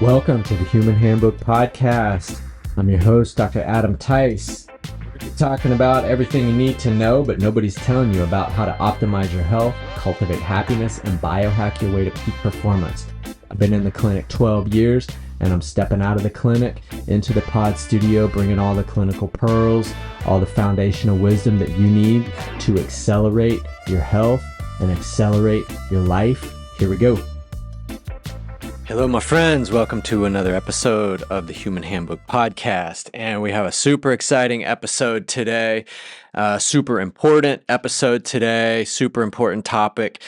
Welcome to the Human Handbook Podcast. I'm your host, Dr. Adam Tice. We're talking about everything you need to know, but nobody's telling you about how to optimize your health, cultivate happiness, and biohack your way to peak performance. I've been in the clinic 12 years, and I'm stepping out of the clinic into the pod studio, bringing all the clinical pearls, all the foundational wisdom that you need to accelerate your health and accelerate your life. Here we go. Hello, my friends. Welcome to another episode of the Human Handbook Podcast. And we have a super exciting episode today, super important episode today, super important topic.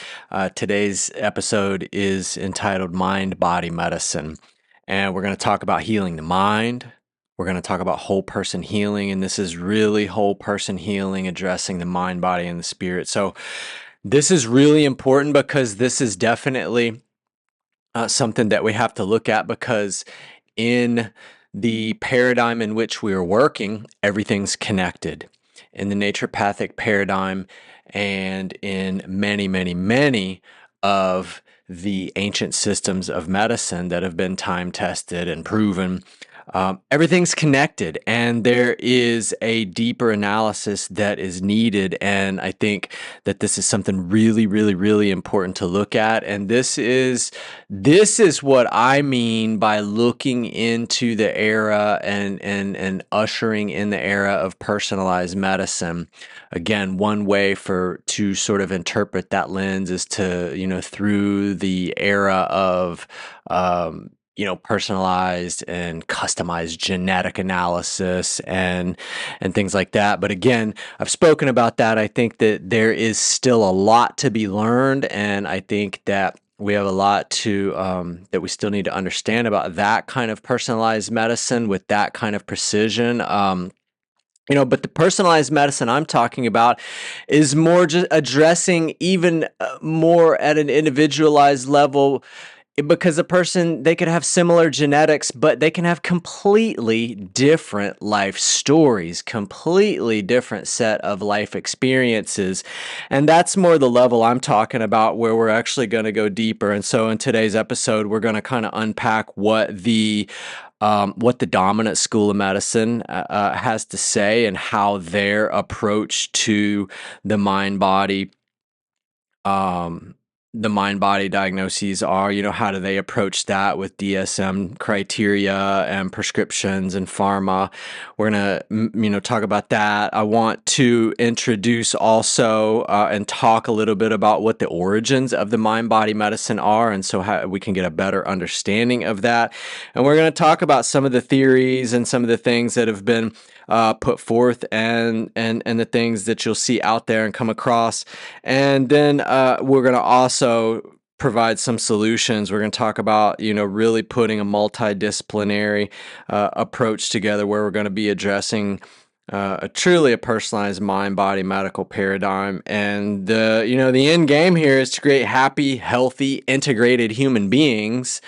Today's episode is entitled Mind, Body, Medicine. And we're going to talk about healing the mind. We're going to talk about whole person healing. And this is really whole person healing, addressing the mind, body, and the spirit. So this is really important because this is definitely something that we have to look at, because in the paradigm in which we are working, everything's connected. In the naturopathic paradigm and in many of the ancient systems of medicine that have been time tested and proven, everything's connected, and there is a deeper analysis that is needed. And I think that this is something really important to look at. And this is what I mean by looking into the era and ushering in the era of personalized medicine. Again, one way to sort of interpret that lens is to, through the era of personalized and customized genetic analysis and things like that. But again, I've spoken about that. I think that there is still a lot to be learned, and I think that we have a lot that we still need to understand about that kind of personalized medicine with that kind of precision. But the personalized medicine I'm talking about is more just addressing even more at an individualized level, because a person, they could have similar genetics, but they can have completely different life stories, completely different set of life experiences. And that's more the level I'm talking about, where we're actually going to go deeper. And so in today's episode, we're going to kind of unpack what the dominant school of medicine has to say, and how their approach to the mind-body diagnoses are. How do they approach that with DSM criteria and prescriptions and pharma? We're going to talk about that. I want to introduce also and talk a little bit about what the origins of the mind-body medicine are, and so how we can get a better understanding of that. And we're going to talk about some of the theories and some of the things that have been put forth, and the things that you'll see out there and come across. And then we're going to also provide some solutions. We're going to talk about, really putting a multidisciplinary approach together, where we're going to be addressing truly a personalized mind-body medical paradigm. And the end game here is to create happy, healthy, integrated human beings.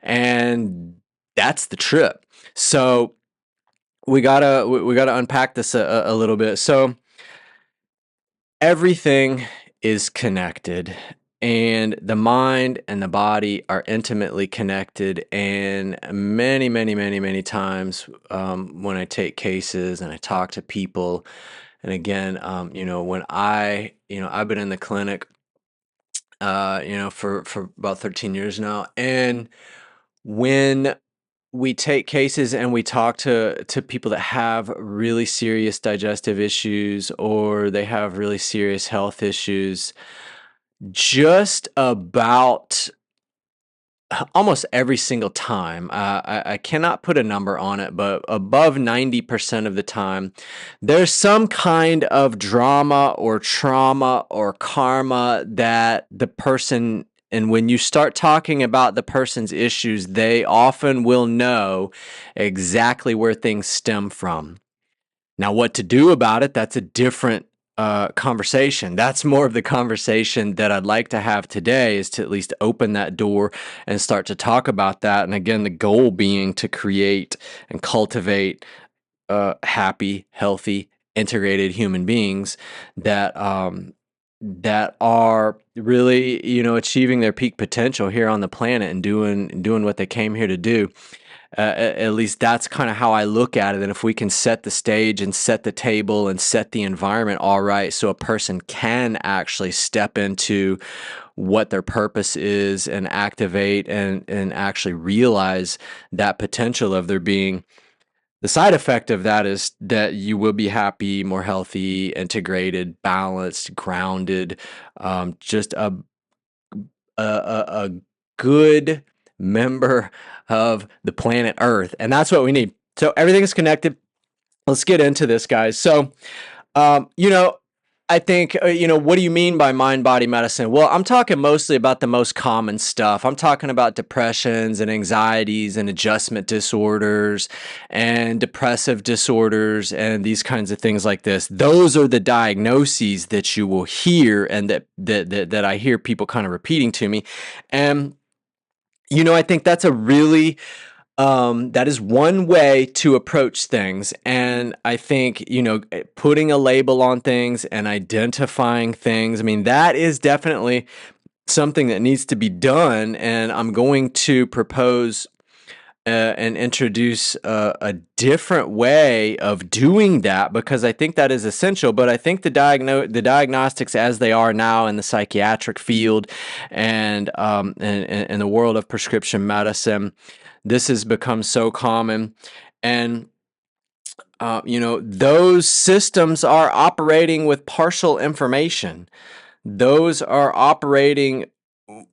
And that's the trip. So we gotta unpack this a little bit. So everything is connected, and the mind and the body are intimately connected. And many times when I take cases and I talk to people, and again, when I've been in the clinic, for about 13 years now, and when we take cases and we talk to people that have really serious digestive issues, or they have really serious health issues, just about almost every single time, I cannot put a number on it, but above 90% of the time, there's some kind of drama or trauma or karma that the person, and when you start talking about the person's issues, they often will know exactly where things stem from. Now, what to do about it, that's a different conversation. That's more of the conversation that I'd like to have today, is to at least open that door and start to talk about that. And again, the goal being to create and cultivate happy, healthy, integrated human beings that that are really, achieving their peak potential here on the planet and doing what they came here to do. At least that's kind of how I look at it. And if we can set the stage and set the table and set the environment all right, so a person can actually step into what their purpose is and activate and actually realize that potential of their being. The side effect of that is that you will be happy, more healthy, integrated, balanced, grounded, just a good member of the planet Earth. And that's what we need. So everything's connected. Let's get into this, guys. So, um, you know, I think, what do you mean by mind body medicine? Well, I'm talking mostly about the most common stuff. I'm talking about depressions and anxieties and adjustment disorders and depressive disorders and these kinds of things like this. Those are the diagnoses that you will hear and that I hear people kind of repeating to me. And, I think that's a really that is one way to approach things. And I think, putting a label on things and identifying things, I mean, that is definitely something that needs to be done. And I'm going to propose and introduce a different way of doing that because I think that is essential. But I think the diagnostics as they are now in the psychiatric field and in the world of prescription medicine, this has become so common. And those systems are operating with partial information. Those are operating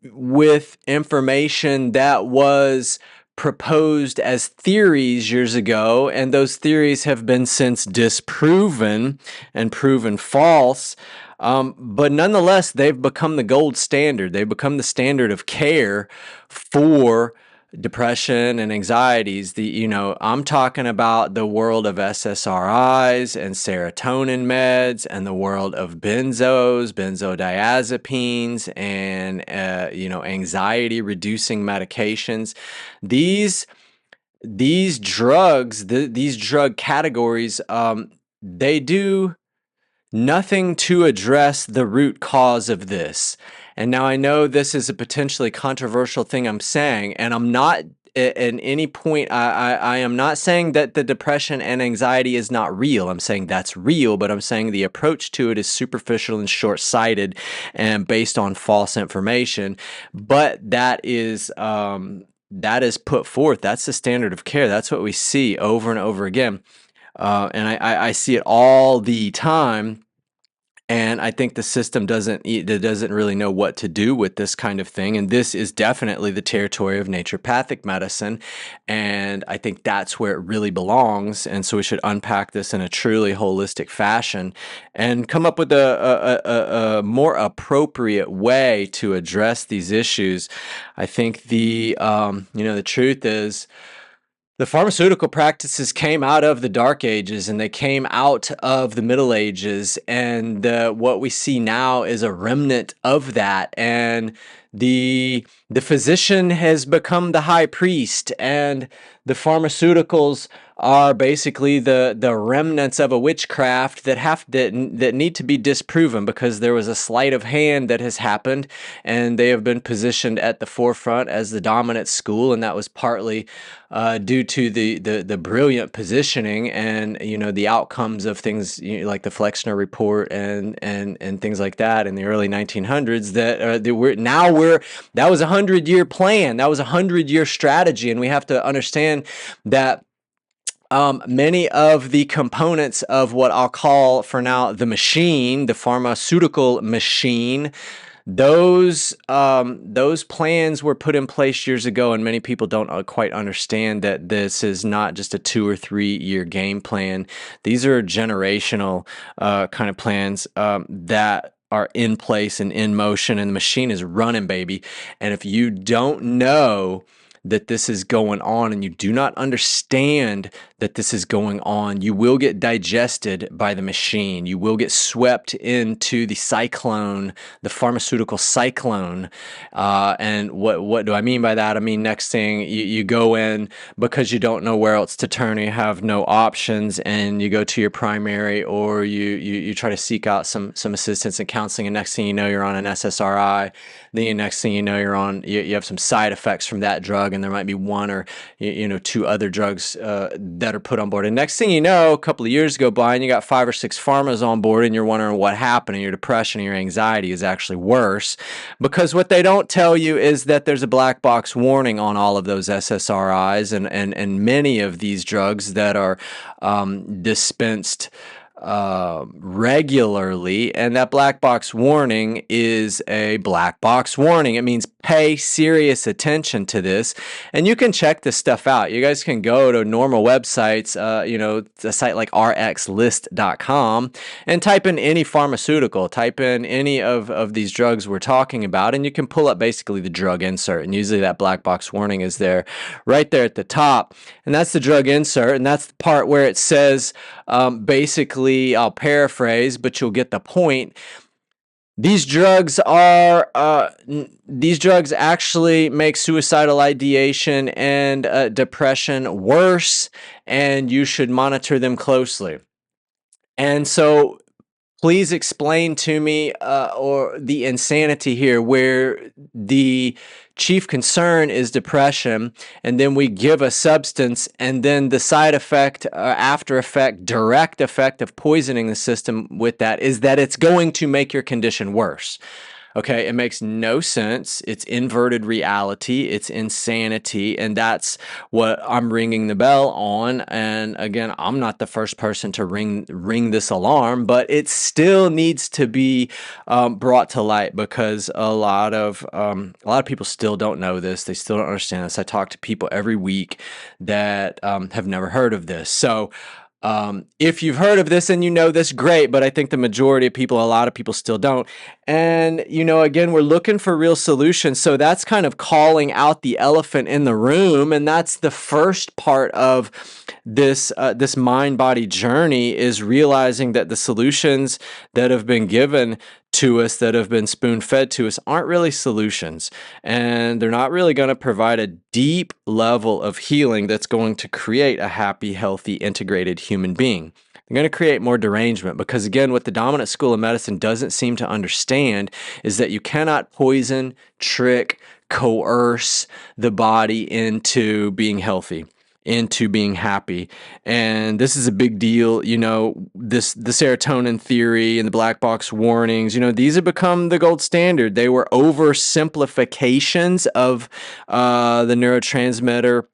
with information that was proposed as theories years ago, and those theories have been since disproven and proven false. But nonetheless, they've become the gold standard. They've become the standard of care for depression and anxieties. I'm talking about the world of SSRIs and serotonin meds and the world of benzodiazepines and anxiety reducing medications. These drugs, these drug categories, they do nothing to address the root cause of this. And now I know this is a potentially controversial thing I'm saying, and I'm not at any point, I am not saying that the depression and anxiety is not real. I'm saying that's real, but I'm saying the approach to it is superficial and short-sighted and based on false information. But that is put forth. That's the standard of care. That's what we see over and over again. And I see it all the time. And I think the system doesn't really know what to do with this kind of thing. And this is definitely the territory of naturopathic medicine. And I think that's where it really belongs. And so we should unpack this in a truly holistic fashion and come up with a more appropriate way to address these issues. I think the truth is, the pharmaceutical practices came out of the Dark Ages and they came out of the Middle Ages, and what we see now is a remnant of that. And the physician has become the high priest, and the pharmaceuticals are basically the remnants of a witchcraft that need to be disproven because there was a sleight of hand that has happened, and they have been positioned at the forefront as the dominant school, and that was partly due to the brilliant positioning and the outcomes of things like the Flexner Report and things like that in the early 1900s. That was a 100-year plan. That was a 100-year strategy, and we have to understand that many of the components of what I'll call for now the machine, the pharmaceutical machine, those plans were put in place years ago, and many people don't quite understand that this is not just a 2 or 3 year game plan. These are generational kind of plans that are in place and in motion, and the machine is running, baby. And if you don't know that this is going on and you do not understand that this is going on, you will get digested by the machine. You will get swept into the cyclone, the pharmaceutical cyclone. And what do I mean by that? I mean, next thing you go in because you don't know where else to turn, you have no options, and you go to your primary, or you try to seek out some assistance and counseling, and next thing you know, you're on an SSRI. Then the next thing you know, you have some side effects from that drug, and there might be one or two other drugs that are put on board. And next thing you know, a couple of years go by, and you got 5 or 6 pharmas on board, and you're wondering what happened, and your depression and your anxiety is actually worse, because what they don't tell you is that there's a black box warning on all of those SSRIs and many of these drugs that are dispensed regularly, and that black box warning is a black box warning. It means pay serious attention to this, and you can check this stuff out. You guys can go to normal websites, a site like rxlist.com, and type in any pharmaceutical, type in any of these drugs we're talking about, and you can pull up basically the drug insert, and usually that black box warning is there, right there at the top, and that's the drug insert, and that's the part where it says, basically, I'll paraphrase, but you'll get the point. These drugs actually make suicidal ideation and depression worse, and you should monitor them closely. And so please explain to me or the insanity here, where the chief concern is depression, and then we give a substance, and then the side effect, after effect, direct effect of poisoning the system with that is that it's going to make your condition worse. Okay, it makes no sense. It's inverted reality. It's insanity. And that's what I'm ringing the bell on. And again, I'm not the first person to ring this alarm, but it still needs to be brought to light, because a lot of people still don't know this. They still don't understand this. I talk to people every week that have never heard of this. So if you've heard of this and you know this, great, but I think the majority of people, a lot of people still don't. And, again, we're looking for real solutions. So that's kind of calling out the elephant in the room. And that's the first part of this mind-body journey, is realizing that the solutions that have been given to us, that have been spoon-fed to us, aren't really solutions. And they're not really going to provide a deep level of healing that's going to create a happy, healthy, integrated human being. They're going to create more derangement, because, again, what the dominant school of medicine doesn't seem to understand is that you cannot poison, trick, coerce the body into being healthy, into being happy. And this is a big deal. The serotonin theory and the black box warnings, these have become the gold standard. They were oversimplifications of the neurotransmitter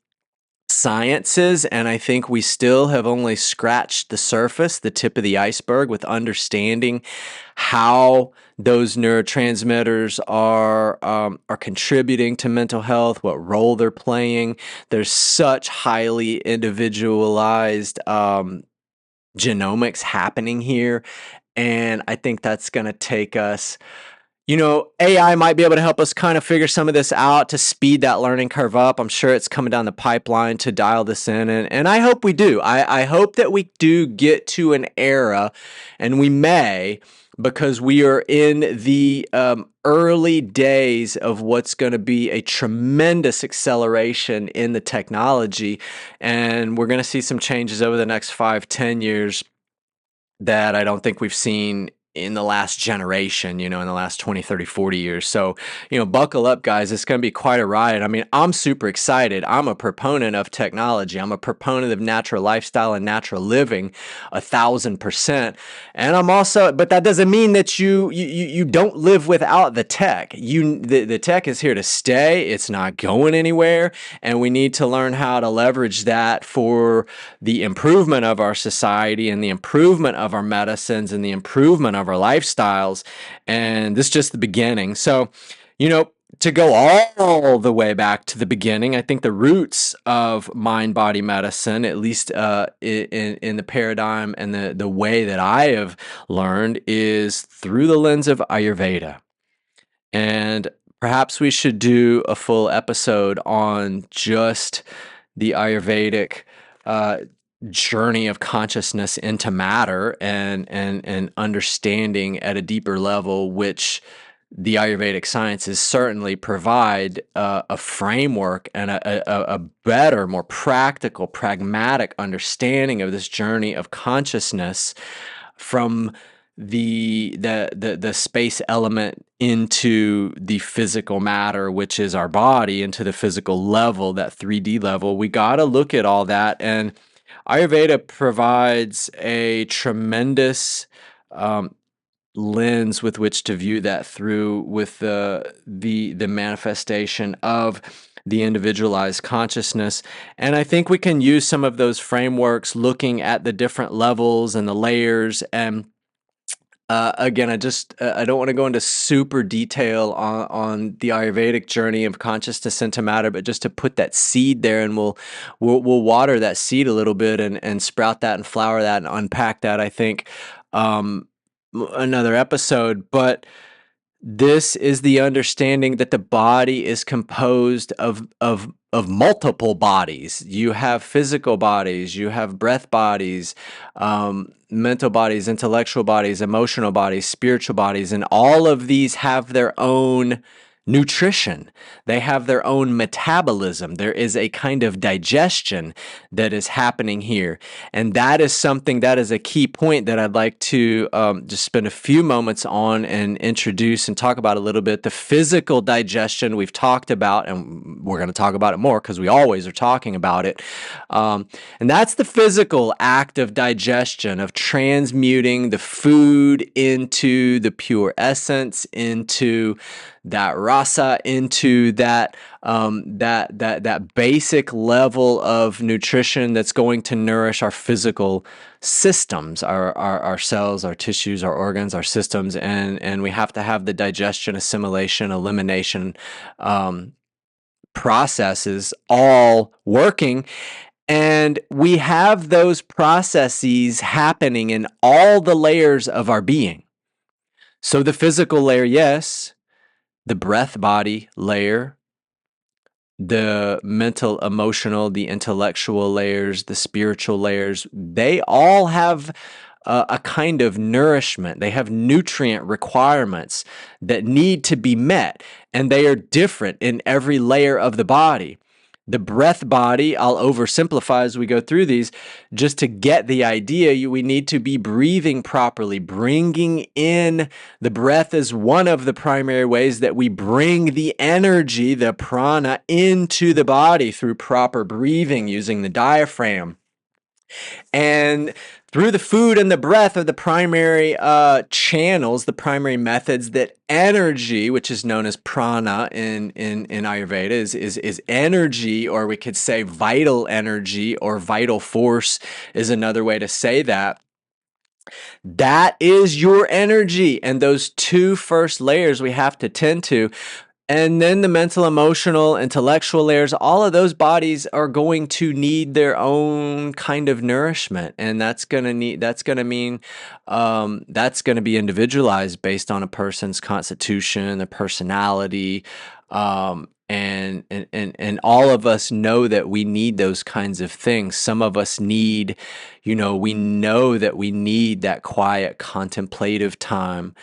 sciences, and I think we still have only scratched the surface, the tip of the iceberg, with understanding how those neurotransmitters are contributing to mental health, what role they're playing. There's such highly individualized genomics happening here, and I think that's going to take us. AI might be able to help us kind of figure some of this out to speed that learning curve up. I'm sure it's coming down the pipeline to dial this in, and I hope we do. I hope that we do get to an era, and we may, because we are in the early days of what's going to be a tremendous acceleration in the technology, and we're going to see some changes over the next 5-10 years that I don't think we've seen in the last generation, in the last 20, 30, 40 years. So, buckle up, guys. It's going to be quite a ride. I mean, I'm super excited. I'm a proponent of technology. I'm a proponent of natural lifestyle and natural living 1,000%. And I'm also, but that doesn't mean that you don't live without the tech. The tech is here to stay. It's not going anywhere. And we need to learn how to leverage that for the improvement of our society and the improvement of our medicines and the improvement of our lifestyles. And this is just the beginning. So, to go all the way back to the beginning, I think the roots of mind-body medicine, at least in the paradigm and the way that I have learned, is through the lens of Ayurveda. And Perhaps we should do a full episode on just the Ayurvedic journey of consciousness into matter and understanding at a deeper level, which the Ayurvedic sciences certainly provide a framework and a better, more practical, pragmatic understanding of this journey of consciousness from the space element into the physical matter, which is our body, into the physical level, that 3D level. We got to look at all that, and Ayurveda provides a tremendous lens with which to view that through, with the manifestation of the individualized consciousness. And I think we can use some of those frameworks, looking at the different levels and the layers. And again, I don't want to go into super detail on the Ayurvedic journey of consciousness into matter, but just to put that seed there, and we'll water that seed a little bit and sprout that and flower that and unpack that, I think, another episode. But this is the understanding that the body is composed of multiple bodies. You have physical bodies, you have breath bodies, mental bodies, intellectual bodies, emotional bodies, spiritual bodies, and all of these have their own nutrition. They have their own metabolism. There is a kind of digestion that is happening here. And that is something, that is a key point that I'd like to just spend a few moments on and introduce and talk about a little bit. The physical digestion we've talked about, and we're going to talk about it more because we always are talking about it. And that's the physical act of digestion, of transmuting the food into the pure essence, into that rasa, into that basic level of nutrition that's going to nourish our physical systems, our cells, our tissues, our organs, our systems, and we have to have the digestion, assimilation, elimination processes all working. And we have those processes happening in all the layers of our being. So the physical layer, yes. The breath body layer, the mental, emotional, the intellectual layers, the spiritual layers, they all have a kind of nourishment. They have nutrient requirements that need to be met, and they are different in every layer of the body. The breath body, I'll oversimplify as we go through these, just to get the idea. We need to be breathing properly. Bringing in the breath is one of the primary ways that we bring the energy, the prana, into the body through proper breathing using the diaphragm. And through the food and the breath are the primary channels, the primary methods that energy, which is known as prana in Ayurveda, is energy, or we could say vital energy or vital force is another way to say that. That is your energy. And those two first layers we have to tend to. And then the mental, emotional, intellectual layers, all of those bodies are going to need their own kind of nourishment. And that's going to be individualized based on a person's constitution, their personality. And all of us know that we need those kinds of things. Some of us need, we know that we need that quiet, contemplative time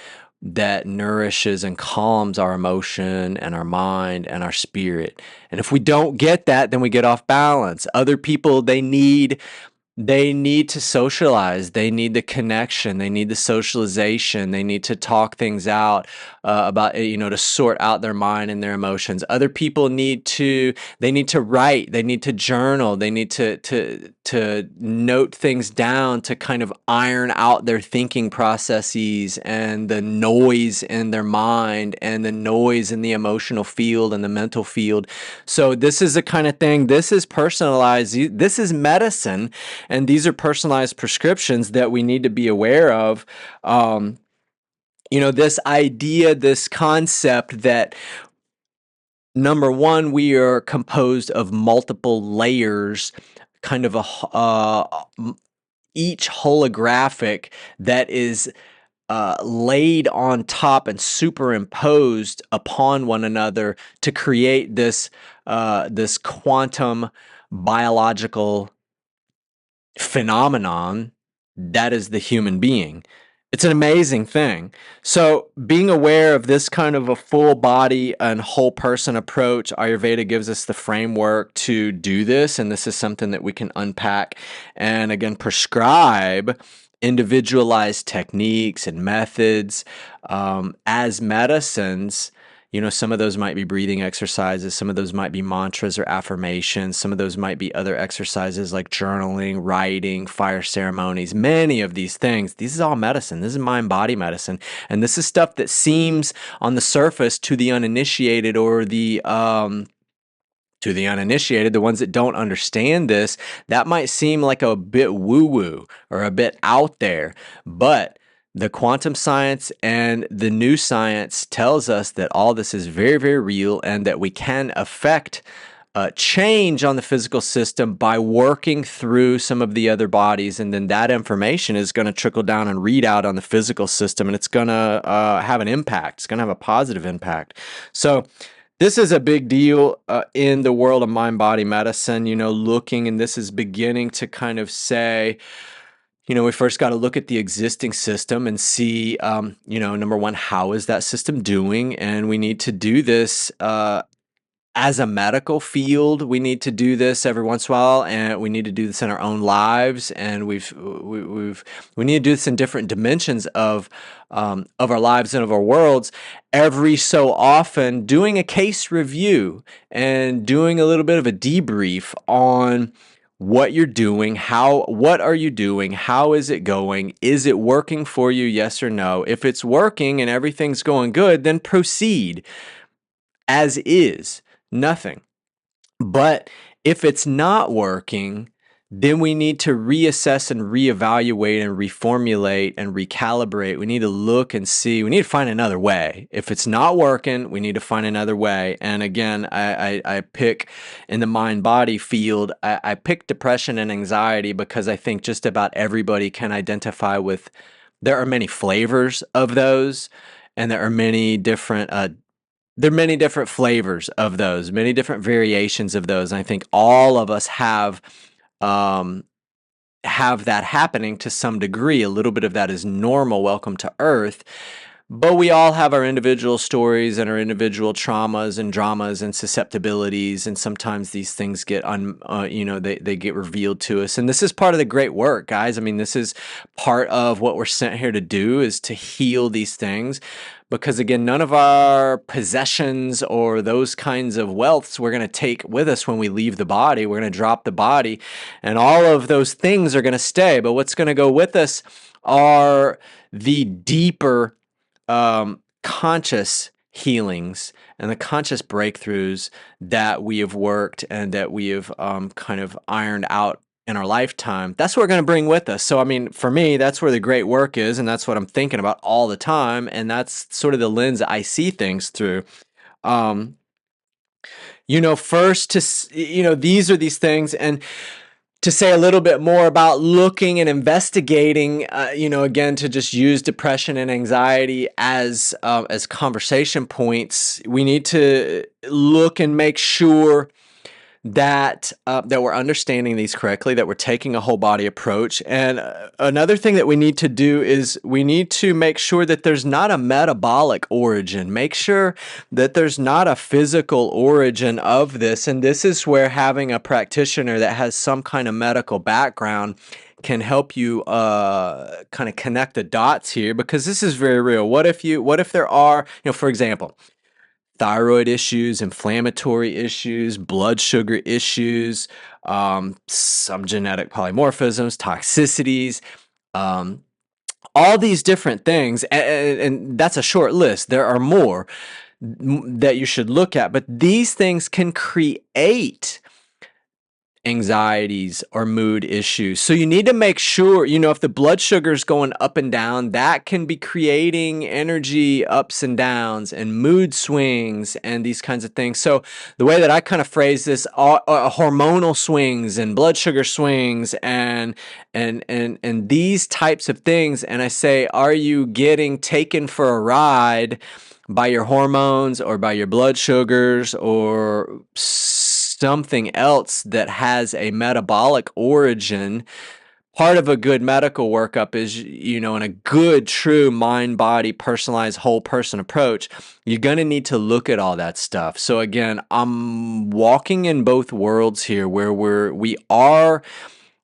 that nourishes and calms our emotion and our mind and our spirit. And if we don't get that, then we get off balance. Other people, they need to socialize. They need the connection. They need the socialization. They need to talk things out about, to sort out their mind and their emotions. Other people need to write. They need to journal. They need to note things down to kind of iron out their thinking processes and the noise in their mind and the noise in the emotional field and the mental field. So this is the kind of thing, this is personalized. This is medicine. And these are personalized prescriptions that we need to be aware of. This idea, this concept that, number one, we are composed of multiple layers, kind of each holographic, that is laid on top and superimposed upon one another to create this quantum biological phenomenon that is the human being. It's an amazing thing. So being aware of this kind of a full body and whole person approach, Ayurveda gives us the framework to do this. And this is something that we can unpack and again, prescribe individualized techniques and methods as medicines. Some of those might be breathing exercises. Some of those might be mantras or affirmations. Some of those might be other exercises like journaling, writing, fire ceremonies. Many of these things, this is all medicine. This is mind-body medicine. And this is stuff that seems on the surface to the uninitiated or the ones that don't understand this, that might seem like a bit woo-woo or a bit out there. But the quantum science and the new science tells us that all this is very, very real and that we can affect change on the physical system by working through some of the other bodies. And then that information is going to trickle down and read out on the physical system, and it's going to have an impact. It's going to have a positive impact. So this is a big deal in the world of mind-body medicine, looking, and this is beginning to kind of say, we first got to look at the existing system and see, number one, how is that system doing? And we need to do this as a medical field. We need to do this every once in a while, and we need to do this in our own lives. And we need to do this in different dimensions of our lives and of our worlds. Every so often, doing a case review and doing a little bit of a debrief on what you're doing, what are you doing, how is it going, is it working for you, yes or no? If it's working and everything's going good, then proceed as is, nothing. But if it's not working, then we need to reassess and reevaluate and reformulate and recalibrate. We need to look and see. We need to find another way. If it's not working, we need to find another way. And again, I pick in the mind-body field, I pick depression and anxiety because I think just about everybody can identify with, there are many flavors of those, and there are many different flavors of those, many different variations of those. And I think all of us have that happening to some degree. A little bit of that is normal. Welcome to Earth. But we all have our individual stories and our individual traumas and dramas and susceptibilities, and sometimes these things get they get revealed to us. And this is part of the great work, guys. I mean, this is part of what we're sent here to do, is to heal these things. Because again, none of our possessions or those kinds of wealths we're going to take with us when we leave the body. We're going to drop the body, and all of those things are going to stay. But what's going to go with us are the deeper conscious healings and the conscious breakthroughs that we have worked and that we have kind of ironed out in our lifetime. That's what we're going to bring with us. So, I mean, for me, that's where the great work is, and that's what I'm thinking about all the time, and that's sort of the lens I see things through. First these are these things, and to say a little bit more about looking and investigating, again, to just use depression and anxiety as conversation points, we need to look and make sure that we're understanding these correctly, that we're taking a whole body approach. And another thing that we need to do is we need to make sure that there's not a metabolic origin. Make sure that there's not a physical origin of this. And this is where having a practitioner that has some kind of medical background can help you kind of connect the dots here, because this is very real. What if there are, for example, thyroid issues, inflammatory issues, blood sugar issues, some genetic polymorphisms, toxicities, all these different things. And that's a short list. There are more that you should look at, but these things can create anxieties or mood issues. So you need to make sure, if the blood sugar is going up and down, that can be creating energy ups and downs and mood swings and these kinds of things. So the way that I kind of phrase this, hormonal swings and blood sugar swings and these types of things. And I say, are you getting taken for a ride by your hormones or by your blood sugars or something else that has a metabolic origin? Part of a good medical workup is, in a good, true mind, body, personalized, whole person approach, you're going to need to look at all that stuff. So again, I'm walking in both worlds here where we are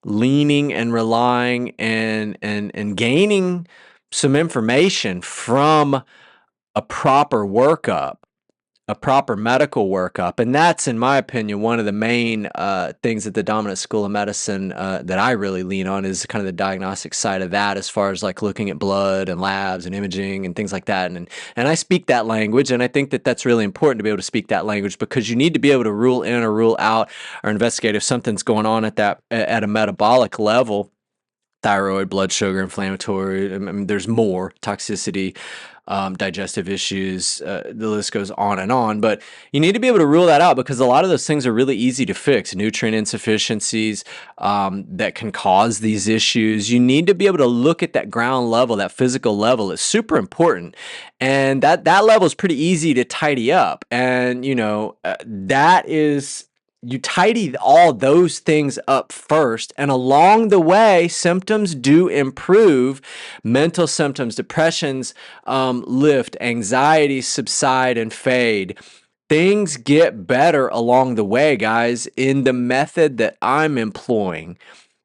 leaning and relying and gaining some information from a proper workup, a proper medical workup. And that's, in my opinion, one of the main things at the dominant school of medicine that I really lean on is kind of the diagnostic side of that, as far as like looking at blood and labs and imaging and things like that. And I speak that language, and I think that that's really important to be able to speak that language, because you need to be able to rule in or rule out or investigate if something's going on at a metabolic level. Thyroid, blood sugar, inflammatory. I mean, there's more toxicity, digestive issues. The list goes on and on. But you need to be able to rule that out, because a lot of those things are really easy to fix. Nutrient insufficiencies that can cause these issues. You need to be able to look at that ground level, that physical level. It's super important, and that level is pretty easy to tidy up. And that is. You tidy all those things up first, and along the way, symptoms do improve. Mental symptoms, depressions lift, anxieties subside and fade. Things get better along the way, guys, in the method that I'm employing,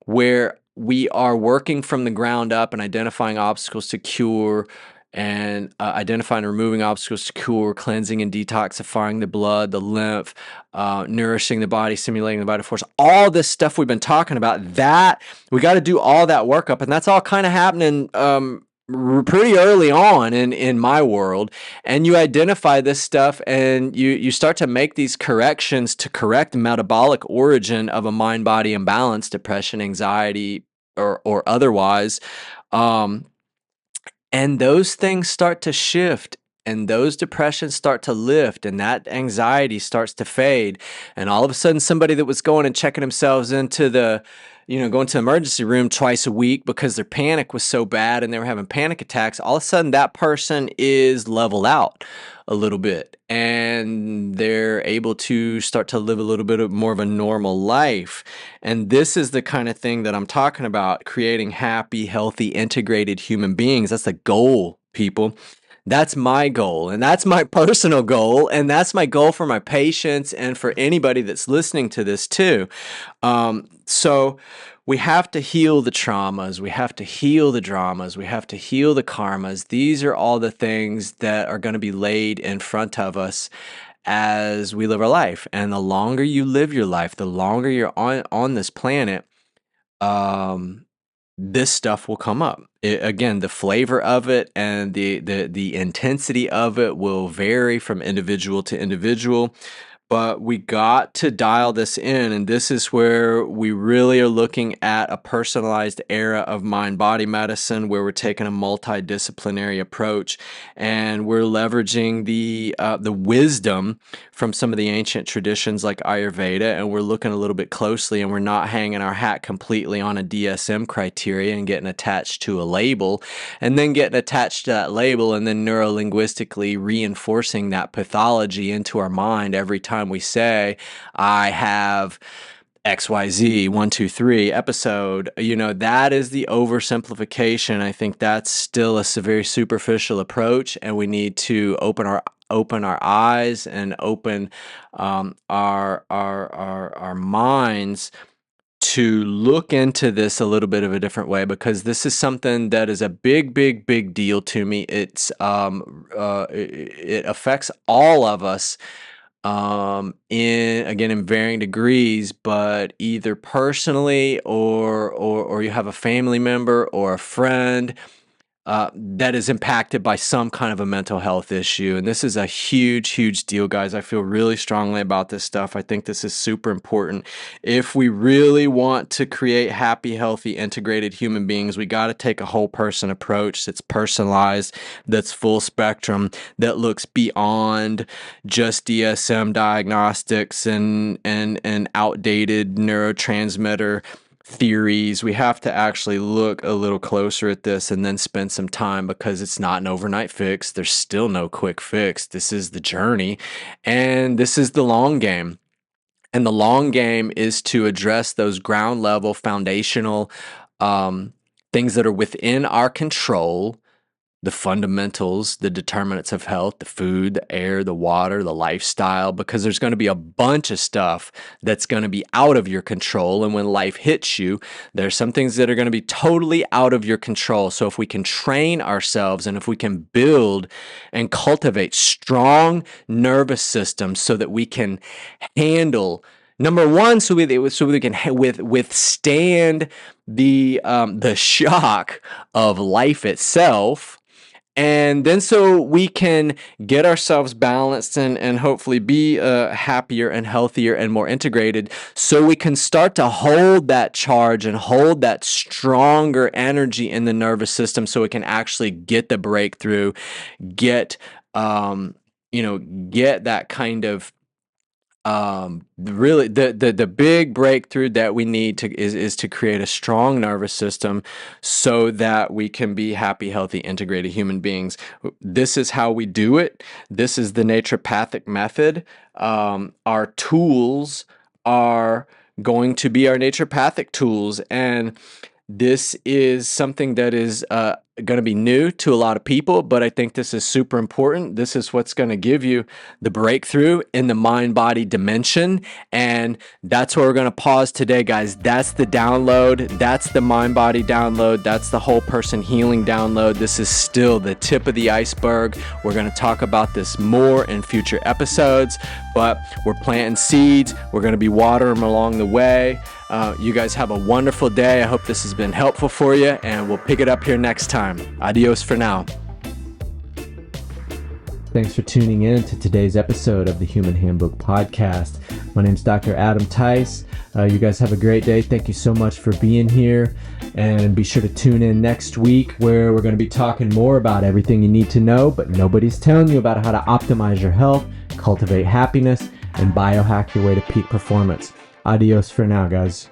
where we are working from the ground up and identifying obstacles to cure, and identifying and removing obstacles to cure, cleansing and detoxifying the blood, the lymph, nourishing the body, stimulating the vital force. All this stuff we've been talking about, that we got to do all that workup, and that's all kind of happening pretty early on in my world. And you identify this stuff, and you start to make these corrections to correct metabolic origin of a mind-body imbalance, depression, anxiety, or otherwise. And those things start to shift, and those depressions start to lift, and that anxiety starts to fade. And all of a sudden, somebody that was going and checking themselves into going to the emergency room twice a week because their panic was so bad and they were having panic attacks, all of a sudden that person is leveled out a little bit, and they're able to start to live a little bit more of a normal life. And this is the kind of thing that I'm talking about, creating happy, healthy, integrated human beings. That's the goal, people. That's my goal, and that's my personal goal, and that's my goal for my patients and for anybody that's listening to this too. So we have to heal the traumas, we have to heal the dramas, we have to heal the karmas. These are all the things that are going to be laid in front of us as we live our life. And the longer you live your life, the longer you're on this planet, this stuff will come up. Again, the flavor of it and the intensity of it will vary from individual to individual. But we got to dial this in, and this is where we really are looking at a personalized era of mind-body medicine, where we're taking a multidisciplinary approach, and we're leveraging the wisdom from some of the ancient traditions like Ayurveda, and we're looking a little bit closely, and we're not hanging our hat completely on a DSM criteria and getting attached to a label, and then getting attached to that label, and then neurolinguistically reinforcing that pathology into our mind every time we say, I have XYZ 1, 2, 3 episode. That is the oversimplification. I think that's still a very superficial approach, and we need to open our eyes and open our minds to look into this a little bit of a different way, because this is something that is a big, big, big deal to me. It's it affects all of us in varying degrees, but either personally or you have a family member or a friend that is impacted by some kind of a mental health issue. And this is a huge, huge deal, guys. I feel really strongly about this stuff. I think this is super important. If we really want to create happy, healthy, integrated human beings, we got to take a whole person approach that's personalized, that's full spectrum, that looks beyond just DSM diagnostics and outdated neurotransmitter theories. We have to actually look a little closer at this and then spend some time, because it's not an overnight fix. There's still no quick fix. This is the journey, and this is the long game. And the long game is to address those ground level foundational things that are within our control, the fundamentals, the determinants of health, the food, the air, the water, the lifestyle, because there's going to be a bunch of stuff that's going to be out of your control. And when life hits you, there's some things that are going to be totally out of your control. So if we can train ourselves and if we can build and cultivate strong nervous systems so that we can handle, number one, so we can withstand the shock of life itself. And then so we can get ourselves balanced and hopefully be happier and healthier and more integrated, so we can start to hold that charge and hold that stronger energy in the nervous system, so it can actually get the breakthrough, get that kind of really the big breakthrough that we need is to create a strong nervous system so that we can be happy, healthy, integrated human beings. This is how we do it. This is the naturopathic method. Our tools are going to be our naturopathic tools, and this is something that is going to be new to a lot of people, but I think this is super important. This is what's going to give you the breakthrough in the mind-body dimension, and that's where we're going to pause today, guys. That's the download. That's the mind-body download. That's the whole person healing download. This is still the tip of the iceberg. We're going to talk about this more in future episodes, but we're planting seeds. We're going to be watering them along the way. You guys have a wonderful day. I hope this has been helpful for you, and we'll pick it up here next time. Adios for now. Thanks for tuning in to today's episode of the Human Handbook Podcast. My name's Dr. Adam Tice. You guys have a great day. Thank you so much for being here. And be sure to tune in next week, where we're going to be talking more about everything you need to know, but nobody's telling you about how to optimize your health, cultivate happiness, and biohack your way to peak performance. Adios for now, guys.